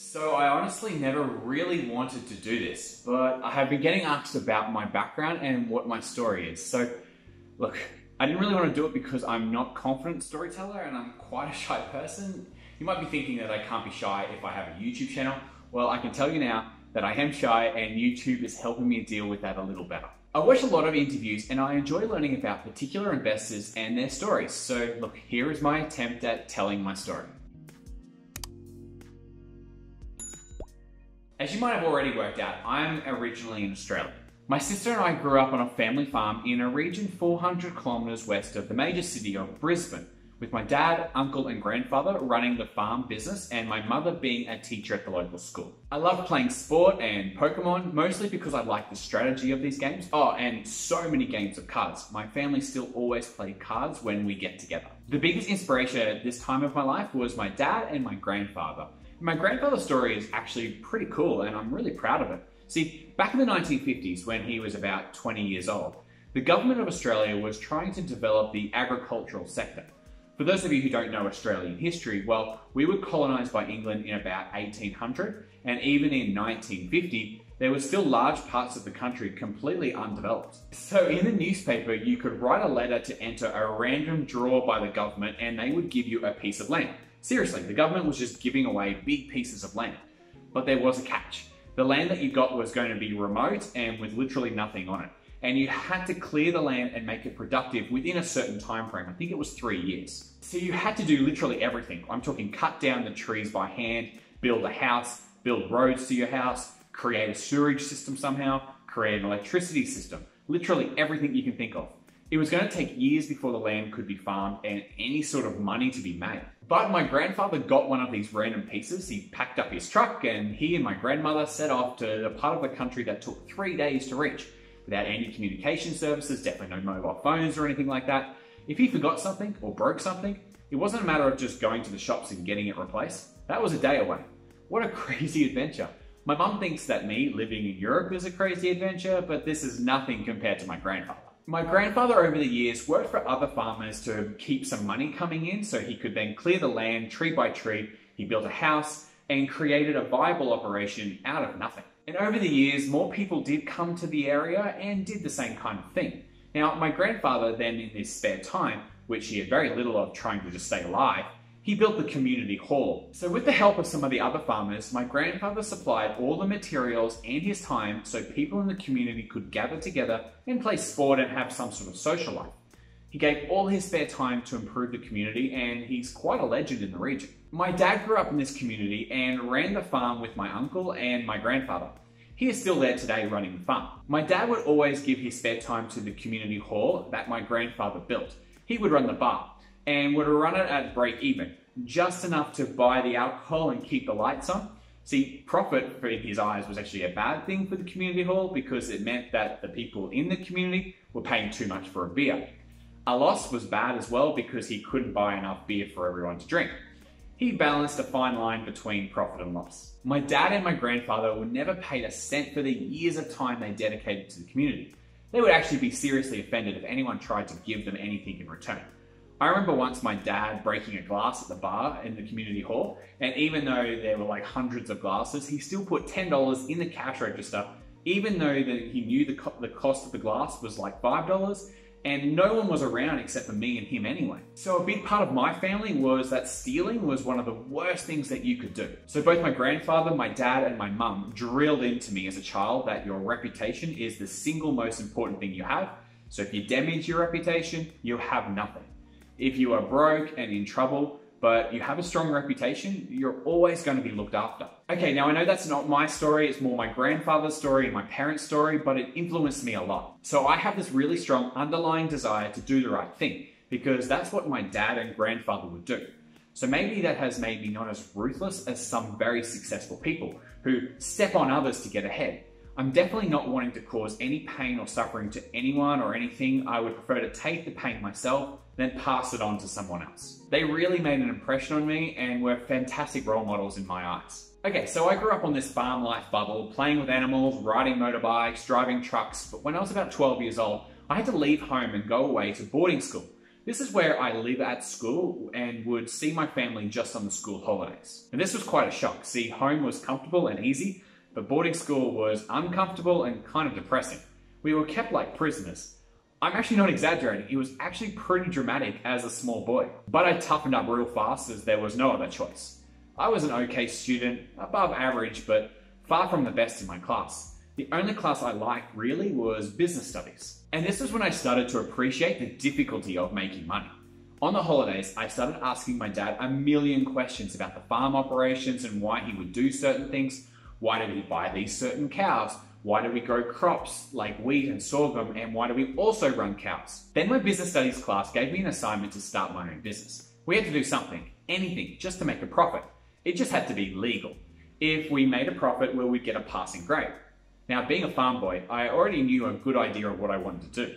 So I honestly never really wanted to do this, but I have been getting asked about my background and what my story is. So look, I didn't really want to do it because I'm not a confident storyteller and I'm quite a shy person. You might be thinking that I can't be shy if I have a YouTube channel. Well, I can tell you now that I am shy and YouTube is helping me deal with that a little better. I watch a lot of interviews and I enjoy learning about particular investors and their stories. So look, here is my attempt at telling my story. As you might have already worked out, I'm originally in Australia. My sister and I grew up on a family farm in a region 400 kilometers west of the major city of Brisbane, with my dad, uncle and grandfather running the farm business and my mother being a teacher at the local school. I loved playing sport and Pokemon, mostly because I liked the strategy of these games. Oh, and so many games of cards. My family still always play cards when we get together. The biggest inspiration at this time of my life was my dad and my grandfather. My grandfather's story is actually pretty cool and I'm really proud of it. See, back in the 1950s, when he was about 20 years old, the government of Australia was trying to develop the agricultural sector. For those of you who don't know Australian history, well, we were colonised by England in about 1800, and even in 1950, there were still large parts of the country completely undeveloped. So in the newspaper, you could write a letter to enter a random draw by the government and they would give you a piece of land. Seriously, the government was just giving away big pieces of land. But there was a catch. The land that you got was going to be remote and with literally nothing on it. And you had to clear the land and make it productive within a certain time frame. I think it was 3 years. So you had to do literally everything. I'm talking cut down the trees by hand, build a house, build roads to your house, create a sewerage system somehow, create an electricity system. Literally everything you can think of. It was going to take years before the land could be farmed and any sort of money to be made. But my grandfather got one of these random pieces. He packed up his truck and he and my grandmother set off to the part of the country that took 3 days to reach. Without any communication services, definitely no mobile phones or anything like that. If he forgot something or broke something, it wasn't a matter of just going to the shops and getting it replaced. That was a day away. What a crazy adventure. My mum thinks that me living in Europe is a crazy adventure, but this is nothing compared to my grandfather. My grandfather over the years worked for other farmers to keep some money coming in so he could then clear the land tree by tree. He built a house and created a viable operation out of nothing. And over the years, more people did come to the area and did the same kind of thing. Now, my grandfather then in his spare time, which he had very little of trying to just stay alive, he built the community hall. So with the help of some of the other farmers, my grandfather supplied all the materials and his time so people in the community could gather together and play sport and have some sort of social life. He gave all his spare time to improve the community and he's quite a legend in the region. My dad grew up in this community and ran the farm with my uncle and my grandfather. He is still there today running the farm. My dad would always give his spare time to the community hall that my grandfather built. He would run the bar and would run it at break even, just enough to buy the alcohol and keep the lights on. See, profit for his eyes was actually a bad thing for the community hall because it meant that the people in the community were paying too much for a beer. A loss was bad as well because he couldn't buy enough beer for everyone to drink. He balanced a fine line between profit and loss. My dad and my grandfather were never paid a cent for the years of time they dedicated to the community. They would actually be seriously offended if anyone tried to give them anything in return. I remember once my dad breaking a glass at the bar in the community hall, and even though there were like hundreds of glasses, he still put $10 in the cash register, even though he knew the cost of the glass was like $5, and no one was around except for me and him anyway. So a big part of my family was that stealing was one of the worst things that you could do. So both my grandfather, my dad, and my mum drilled into me as a child that your reputation is the single most important thing you have. So if you damage your reputation, you'll have nothing. If you are broke and in trouble, but you have a strong reputation, you're always going to be looked after. Okay, now I know that's not my story, it's more my grandfather's story and my parents' story, but it influenced me a lot. So I have this really strong underlying desire to do the right thing, because that's what my dad and grandfather would do. So maybe that has made me not as ruthless as some very successful people who step on others to get ahead. I'm definitely not wanting to cause any pain or suffering to anyone or anything. I would prefer to take the pain myself, then pass it on to someone else. They really made an impression on me and were fantastic role models in my eyes. Okay, so I grew up on this farm life bubble, playing with animals, riding motorbikes, driving trucks, but when I was about 12 years old, I had to leave home and go away to boarding school. This is where I live at school and would see my family just on the school holidays. And this was quite a shock. See, home was comfortable and easy, but boarding school was uncomfortable and kind of depressing. We were kept like prisoners. I'm actually not exaggerating, it was actually pretty dramatic as a small boy. But I toughened up real fast as there was no other choice. I was an okay student, above average, but far from the best in my class. The only class I liked really was business studies. And this was when I started to appreciate the difficulty of making money. On the holidays, I started asking my dad a million questions about the farm operations and why he would do certain things. Why did he buy these certain cows? Why do we grow crops like wheat and sorghum, and why do we also run cows? Then my business studies class gave me an assignment to start my own business. We had to do something, anything, just to make a profit. It just had to be legal. If we made a profit, well, we'd get a passing grade. Now, being a farm boy, I already knew a good idea of what I wanted to do.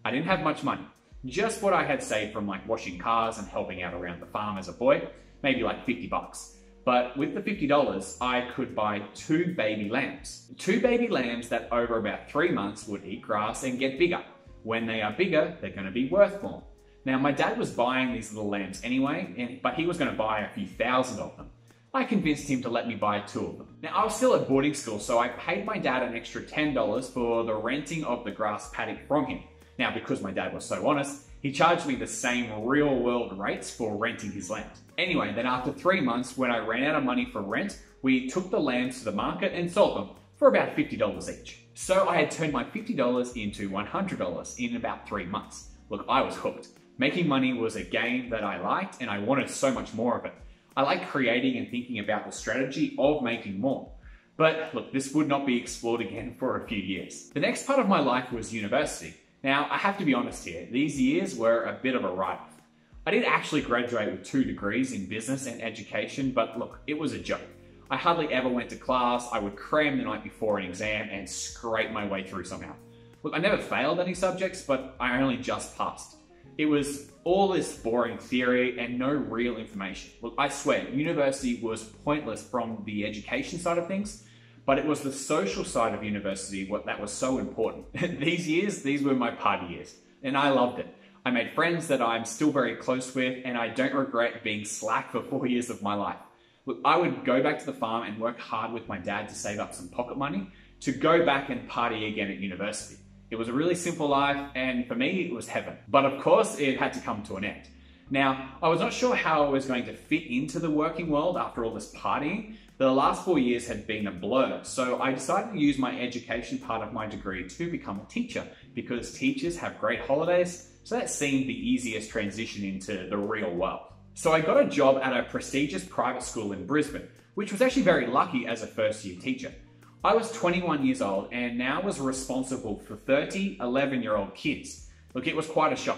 I didn't have much money, just what I had saved from like washing cars and helping out around the farm as a boy, maybe like 50 bucks. But with the $50, I could buy 2 baby lambs. 2 baby lambs that over about 3 months would eat grass and get bigger. When they are bigger, they're going to be worth more. Now, my dad was buying these little lambs anyway, but he was going to buy a few thousand of them. I convinced him to let me buy 2 of them. Now, I was still at boarding school, so I paid my dad an extra $10 for the renting of the grass paddock from him. Now, because my dad was so honest, he charged me the same real-world rates for renting his land. Anyway, then after 3 months, when I ran out of money for rent, we took the lambs to the market and sold them for about $50 each. So I had turned my $50 into $100 in about 3 months. Look, I was hooked. Making money was a game that I liked, and I wanted so much more of it. I like creating and thinking about the strategy of making more. But look, this would not be explored again for a few years. The next part of my life was university. Now, I have to be honest here, these years were a bit of a write-off. I did actually graduate with 2 degrees in business and education, but look, it was a joke. I hardly ever went to class. I would cram the night before an exam and scrape my way through somehow. Look, I never failed any subjects, but I only just passed. It was all this boring theory and no real information. Look, I swear, university was pointless from the education side of things, but it was the social side of university that was so important. These were my party years, and I loved it. I made friends that I'm still very close with, and I don't regret being slack for 4 years of my life. Look, I would go back to the farm and work hard with my dad to save up some pocket money to go back and party again at university. It was a really simple life, and for me, it was heaven. But of course, it had to come to an end. Now, I was not sure how I was going to fit into the working world after all this partying. The last 4 years had been a blur, so I decided to use my education part of my degree to become a teacher, because teachers have great holidays, so that seemed the easiest transition into the real world. So I got a job at a prestigious private school in Brisbane, which was actually very lucky as a first-year teacher. I was 21 years old and now was responsible for 30 11-year-old kids. Look, it was quite a shock.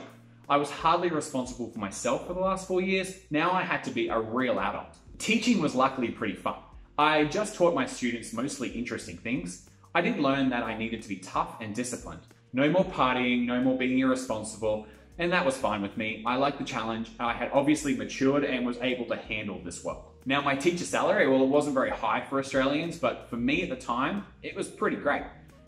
I was hardly responsible for myself for the last 4 years. Now I had to be a real adult. Teaching was luckily pretty fun. I just taught my students mostly interesting things. I did learn that I needed to be tough and disciplined. No more partying, no more being irresponsible, and that was fine with me. I liked the challenge. I had obviously matured and was able to handle this well. Now, my teacher salary, well, it wasn't very high for Australians, but for me at the time, it was pretty great.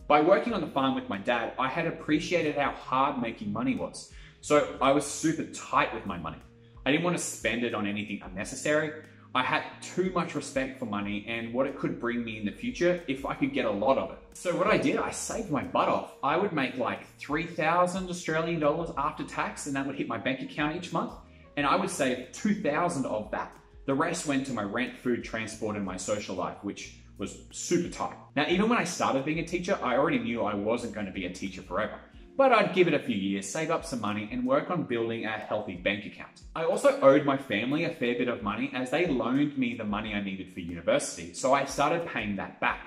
By working on the farm with my dad, I had appreciated how hard making money was. So I was super tight with my money. I didn't want to spend it on anything unnecessary. I had too much respect for money and what it could bring me in the future if I could get a lot of it. So what I did, I saved my butt off. I would make like 3,000 Australian dollars after tax, and that would hit my bank account each month. And I would save 2,000 of that. The rest went to my rent, food, transport, and my social life, which was super tight. Now, even when I started being a teacher, I already knew I wasn't going to be a teacher forever. But I'd give it a few years, save up some money, and work on building a healthy bank account. I also owed my family a fair bit of money as they loaned me the money I needed for university, so I started paying that back.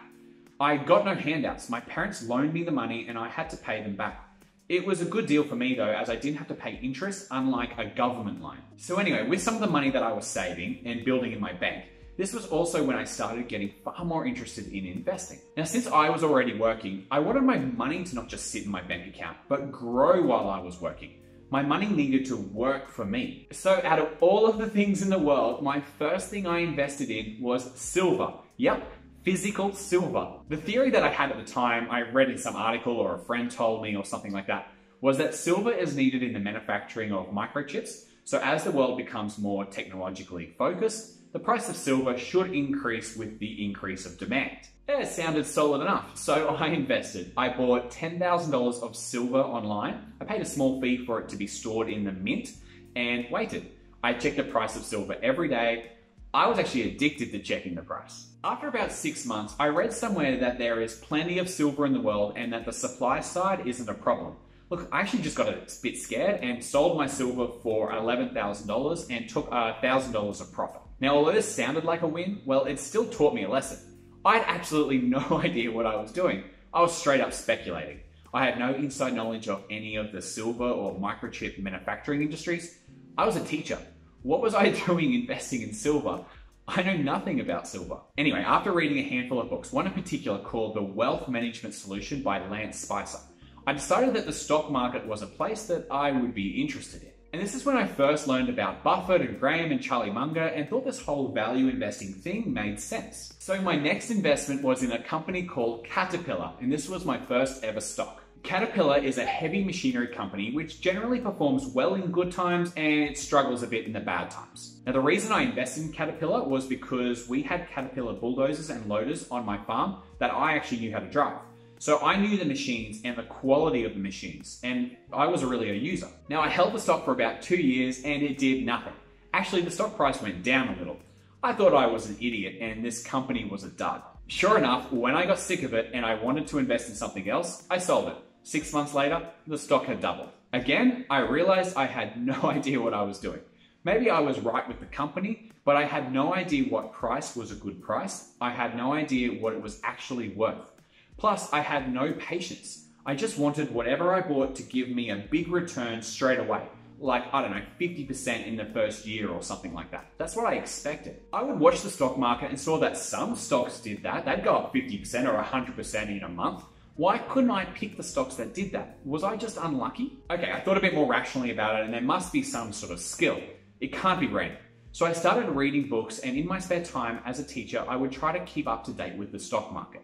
I got no handouts. My parents loaned me the money and I had to pay them back. It was a good deal for me though, as I didn't have to pay interest, unlike a government loan. So anyway, with some of the money that I was saving and building in my bank, this was also when I started getting far more interested in investing. Now, since I was already working, I wanted my money to not just sit in my bank account, but grow while I was working. My money needed to work for me. So out of all of the things in the world, my first thing I invested in was silver. Yep, physical silver. The theory that I had at the time, I read in some article or a friend told me or something like that, was that silver is needed in the manufacturing of microchips. So as the world becomes more technologically focused, the price of silver should increase with the increase of demand. It sounded solid enough, so I invested. I bought $10,000 of silver online. I paid a small fee for it to be stored in the mint and waited. I checked the price of silver every day. I was actually addicted to checking the price. After about 6 months, I read somewhere that there is plenty of silver in the world and that the supply side isn't a problem. Look, I actually just got a bit scared and sold my silver for $11,000 and took $1,000 of profit. Now, although this sounded like a win, well, it still taught me a lesson. I had absolutely no idea what I was doing. I was straight up speculating. I had no inside knowledge of any of the silver or microchip manufacturing industries. I was a teacher. What was I doing investing in silver? I know nothing about silver. Anyway, after reading a handful of books, one in particular called The Wealth Management Solution by Lance Spicer, I decided that the stock market was a place that I would be interested in. And this is when I first learned about Buffett and Graham and Charlie Munger and thought this whole value investing thing made sense. So my next investment was in a company called Caterpillar, and this was my first ever stock. Caterpillar is a heavy machinery company which generally performs well in good times and it struggles a bit in the bad times. Now the reason I invested in Caterpillar was because we had Caterpillar bulldozers and loaders on my farm that I actually knew how to drive. So I knew the machines and the quality of the machines, and I was really a user. Now I held the stock for about 2 years and it did nothing. Actually, the stock price went down a little. I thought I was an idiot and this company was a dud. Sure enough, when I got sick of it and I wanted to invest in something else, I sold it. 6 months later, the stock had doubled. Again, I realized I had no idea what I was doing. Maybe I was right with the company, but I had no idea what price was a good price. I had no idea what it was actually worth. Plus, I had no patience. I just wanted whatever I bought to give me a big return straight away. Like, I don't know, 50% in the first year or something like that. That's what I expected. I would watch the stock market and saw that some stocks did that. They'd go up 50% or 100% in a month. Why couldn't I pick the stocks that did that? Was I just unlucky? Okay, I thought a bit more rationally about it and there must be some sort of skill. It can't be random. So I started reading books and in my spare time as a teacher, I would try to keep up to date with the stock market.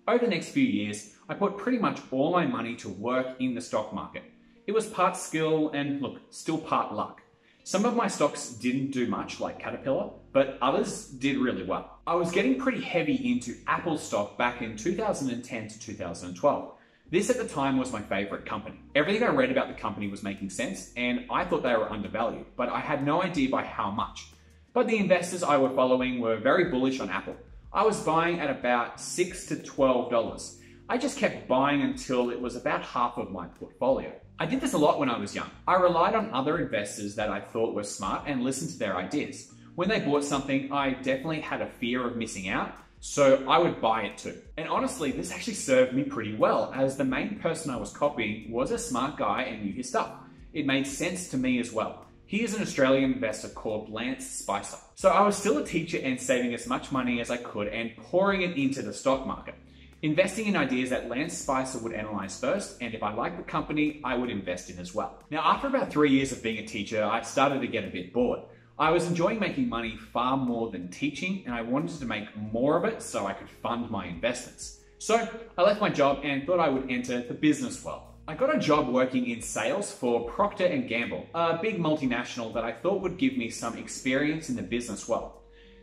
Over the next few years, I put pretty much all my money to work in the stock market. It was part skill and look, still part luck. Some of my stocks didn't do much, like Caterpillar, but others did really well. I was getting pretty heavy into Apple stock back in 2010 to 2012. This at the time was my favorite company. Everything I read about the company was making sense and I thought they were undervalued, but I had no idea by how much. But the investors I were following were very bullish on Apple. I was buying at about $6 to $12. I just kept buying until it was about half of my portfolio. I did this a lot when I was young. I relied on other investors that I thought were smart and listened to their ideas. When they bought something, I definitely had a fear of missing out, so I would buy it too. And honestly, this actually served me pretty well, as the main person I was copying was a smart guy and knew his stuff. It made sense to me as well. He is an Australian investor called Lance Spicer. So I was still a teacher and saving as much money as I could and pouring it into the stock market. Investing in ideas that Lance Spicer would analyze first, and if I liked the company, I would invest in as well. Now, after about 3 years of being a teacher, I started to get a bit bored. I was enjoying making money far more than teaching, and I wanted to make more of it so I could fund my investments. So I left my job and thought I would enter the business world. I got a job working in sales for Procter & Gamble, a big multinational that I thought would give me some experience in the business world.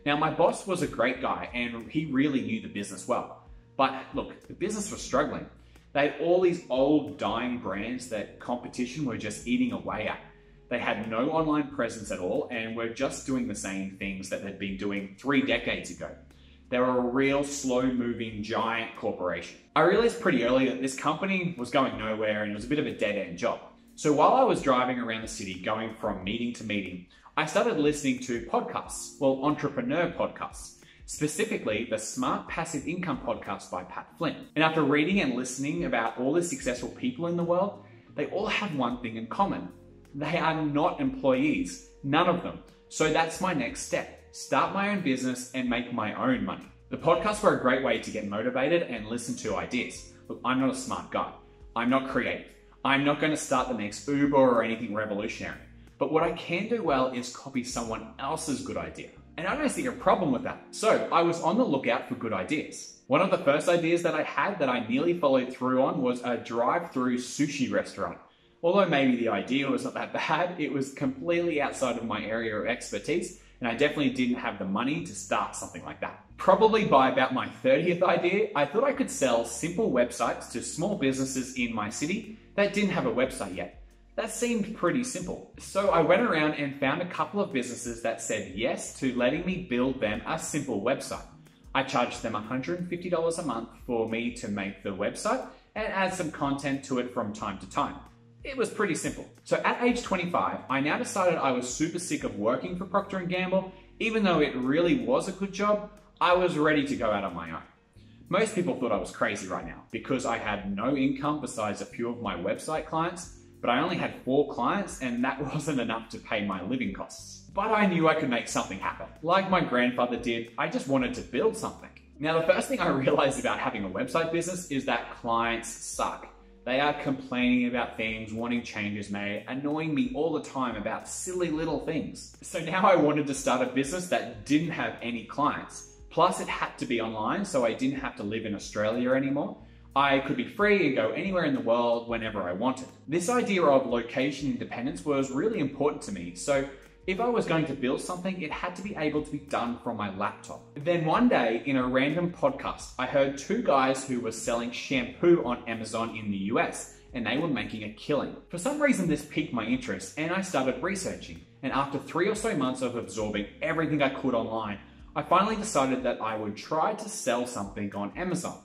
Now, my boss was a great guy and he really knew the business well. But look, the business was struggling. They had all these old dying brands that competition were just eating away at. They had no online presence at all and were just doing the same things that they'd been doing 3 decades ago. They were a real slow-moving giant corporation. I realized pretty early that this company was going nowhere and it was a bit of a dead-end job. So while I was driving around the city going from meeting to meeting, I started listening to podcasts, well, entrepreneur podcasts, specifically the Smart Passive Income podcast by Pat Flynn. And after reading and listening about all the successful people in the world, they all have one thing in common. They are not employees, none of them. So that's my next step. Start my own business and make my own money. The podcasts were a great way to get motivated and listen to ideas. Look, I'm not a smart guy. I'm not creative. I'm not going to start the next Uber or anything revolutionary. But what I can do well is copy someone else's good idea. And I don't see a problem with that. So I was on the lookout for good ideas. One of the first ideas that I had that I nearly followed through on was a drive-through sushi restaurant. Although maybe the idea was not that bad, it was completely outside of my area of expertise, and I definitely didn't have the money to start something like that. Probably by about my 30th idea, I thought I could sell simple websites to small businesses in my city that didn't have a website yet. That seemed pretty simple. So I went around and found a couple of businesses that said yes to letting me build them a simple website. I charged them $150 a month for me to make the website and add some content to it from time to time. It was pretty simple. So at age 25, I now decided I was super sick of working for Procter & Gamble. Even though it really was a good job, I was ready to go out on my own. Most people thought I was crazy right now because I had no income besides a few of my website clients, but I only had 4 clients and that wasn't enough to pay my living costs. But I knew I could make something happen. Like my grandfather did, I just wanted to build something. Now, the first thing I realized about having a website business is that clients suck. They are complaining about things, wanting changes made, annoying me all the time about silly little things. So now I wanted to start a business that didn't have any clients. Plus it had to be online, so I didn't have to live in Australia anymore. I could be free and go anywhere in the world whenever I wanted. This idea of location independence was really important to me, so if I was going to build something, it had to be able to be done from my laptop. Then one day, in a random podcast, I heard 2 guys who were selling shampoo on Amazon in the US, and they were making a killing. For some reason, this piqued my interest, and I started researching. And after 3 or so months of absorbing everything I could online, I finally decided that I would try to sell something on Amazon.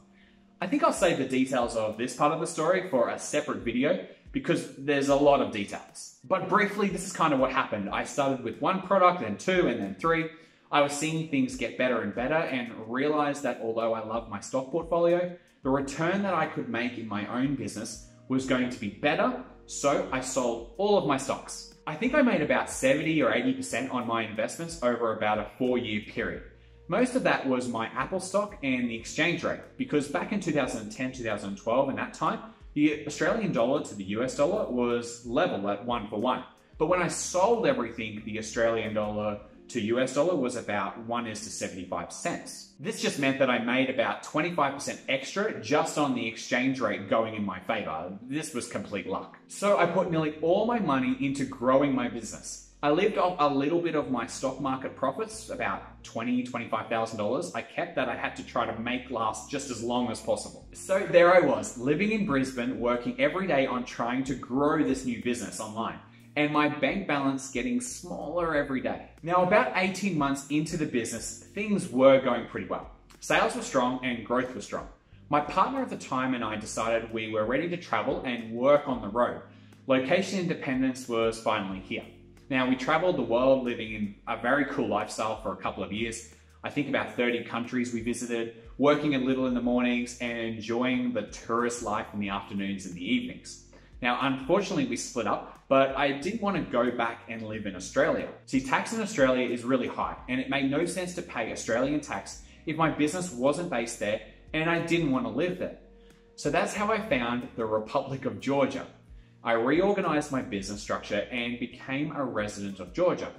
I think I'll save the details of this part of the story for a separate video because there's a lot of details. But briefly, this is kind of what happened. I started with 1 product, then 2, and then 3. I was seeing things get better and better and realized that although I love my stock portfolio, the return that I could make in my own business was going to be better, so I sold all of my stocks. I think I made about 70 or 80% on my investments over about a 4-year period. Most of that was my Apple stock and the exchange rate, because back in 2010, 2012, and that time, the Australian dollar to the US dollar was level at 1 for 1. But when I sold everything, the Australian dollar to US dollar was about 1:75 cents. This just meant that I made about 25% extra just on the exchange rate going in my favor. This was complete luck. So I put nearly all my money into growing my business. I lived off a little bit of my stock market profits, about $20,000, $25,000 I kept that I had to try to make last just as long as possible. So there I was, living in Brisbane, working every day on trying to grow this new business online, and my bank balance getting smaller every day. Now, about 18 months into the business, things were going pretty well. Sales were strong and growth was strong. My partner at the time and I decided we were ready to travel and work on the road. Location independence was finally here. Now, we traveled the world living in a very cool lifestyle for a couple of years. I think about 30 countries we visited, working a little in the mornings and enjoying the tourist life in the afternoons and the evenings. Now, unfortunately, we split up, but I didn't want to go back and live in Australia. See, tax in Australia is really high, and it made no sense to pay Australian tax if my business wasn't based there and I didn't want to live there. So that's how I found the Republic of Georgia. I reorganized my business structure and became a resident of Georgia.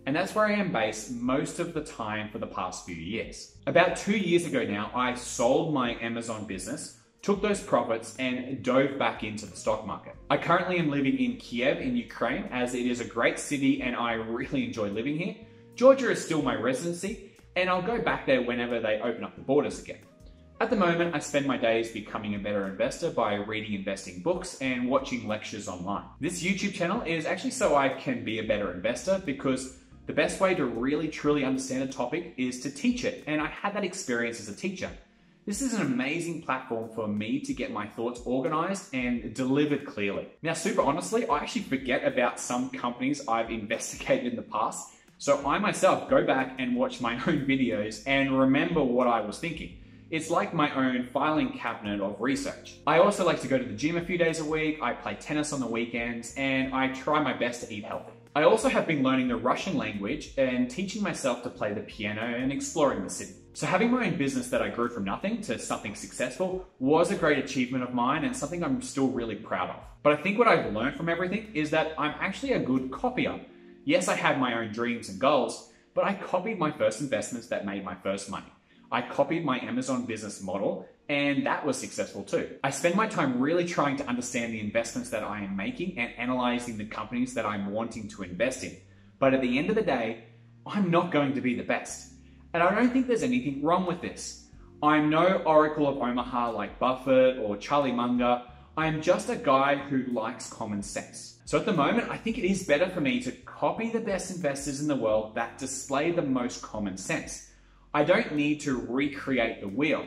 And that's where I am based most of the time for the past few years. About 2 years ago now, I sold my Amazon business, took those profits and dove back into the stock market. I currently am living in Kiev in Ukraine, as it is a great city and I really enjoy living here. Georgia is still my residency and I'll go back there whenever they open up the borders again. At the moment, I spend my days becoming a better investor by reading investing books and watching lectures online. This YouTube channel is actually so I can be a better investor, because the best way to really truly understand a topic is to teach it, and I had that experience as a teacher. This is an amazing platform for me to get my thoughts organized and delivered clearly. Now, super honestly, I actually forget about some companies I've investigated in the past, so I myself go back and watch my own videos and remember what I was thinking. It's like my own filing cabinet of research. I also like to go to the gym a few days a week, I play tennis on the weekends, and I try my best to eat healthy. I also have been learning the Russian language and teaching myself to play the piano and exploring the city. So having my own business that I grew from nothing to something successful was a great achievement of mine and something I'm still really proud of. But I think what I've learned from everything is that I'm actually a good copier. Yes, I had my own dreams and goals, but I copied my first investments that made my first money. I copied my Amazon business model and that was successful too. I spend my time really trying to understand the investments that I am making and analyzing the companies that I'm wanting to invest in. But at the end of the day, I'm not going to be the best. And I don't think there's anything wrong with this. I'm no Oracle of Omaha like Buffett or Charlie Munger. I'm just a guy who likes common sense. So at the moment, I think it is better for me to copy the best investors in the world that display the most common sense. I don't need to recreate the wheel.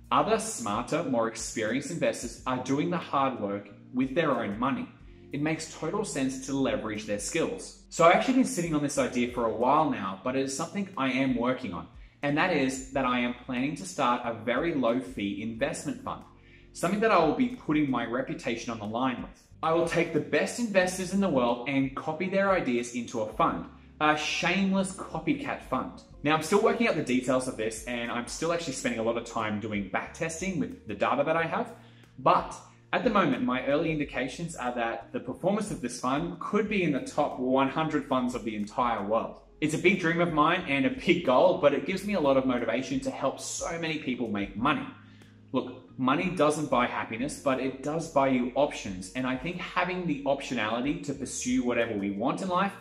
Other smarter, more experienced investors are doing the hard work with their own money. It makes total sense to leverage their skills. So I've actually been sitting on this idea for a while now, but it is something I am working on. And that is that I am planning to start a very low fee investment fund. Something that I will be putting my reputation on the line with. I will take the best investors in the world and copy their ideas into a fund. A shameless copycat fund. Now I'm still working out the details of this, and I'm still actually spending a lot of time doing back testing with the data that I have. But at the moment, my early indications are that the performance of this fund could be in the top 100 funds of the entire world. It's a big dream of mine and a big goal, but it gives me a lot of motivation to help so many people make money. Look, money doesn't buy happiness, but it does buy you options. And I think having the optionality to pursue whatever we want in life,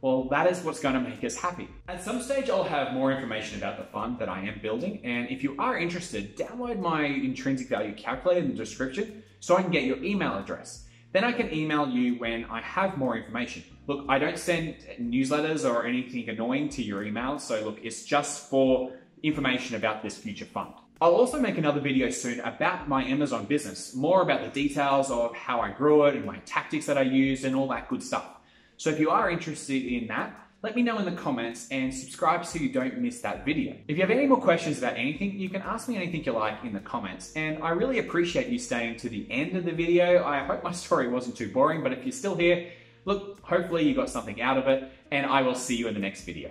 well, that is what's going to make us happy. At some stage, I'll have more information about the fund that I am building. And if you are interested, download my intrinsic value calculator in the description so I can get your email address. Then I can email you when I have more information. Look, I don't send newsletters or anything annoying to your email. So look, it's just for information about this future fund. I'll also make another video soon about my Amazon business, more about the details of how I grew it and my tactics that I used and all that good stuff. So if you are interested in that, let me know in the comments and subscribe so you don't miss that video. If you have any more questions about anything, you can ask me anything you like in the comments. And I really appreciate you staying to the end of the video. I hope my story wasn't too boring, but if you're still here, look, hopefully you got something out of it, and I will see you in the next video.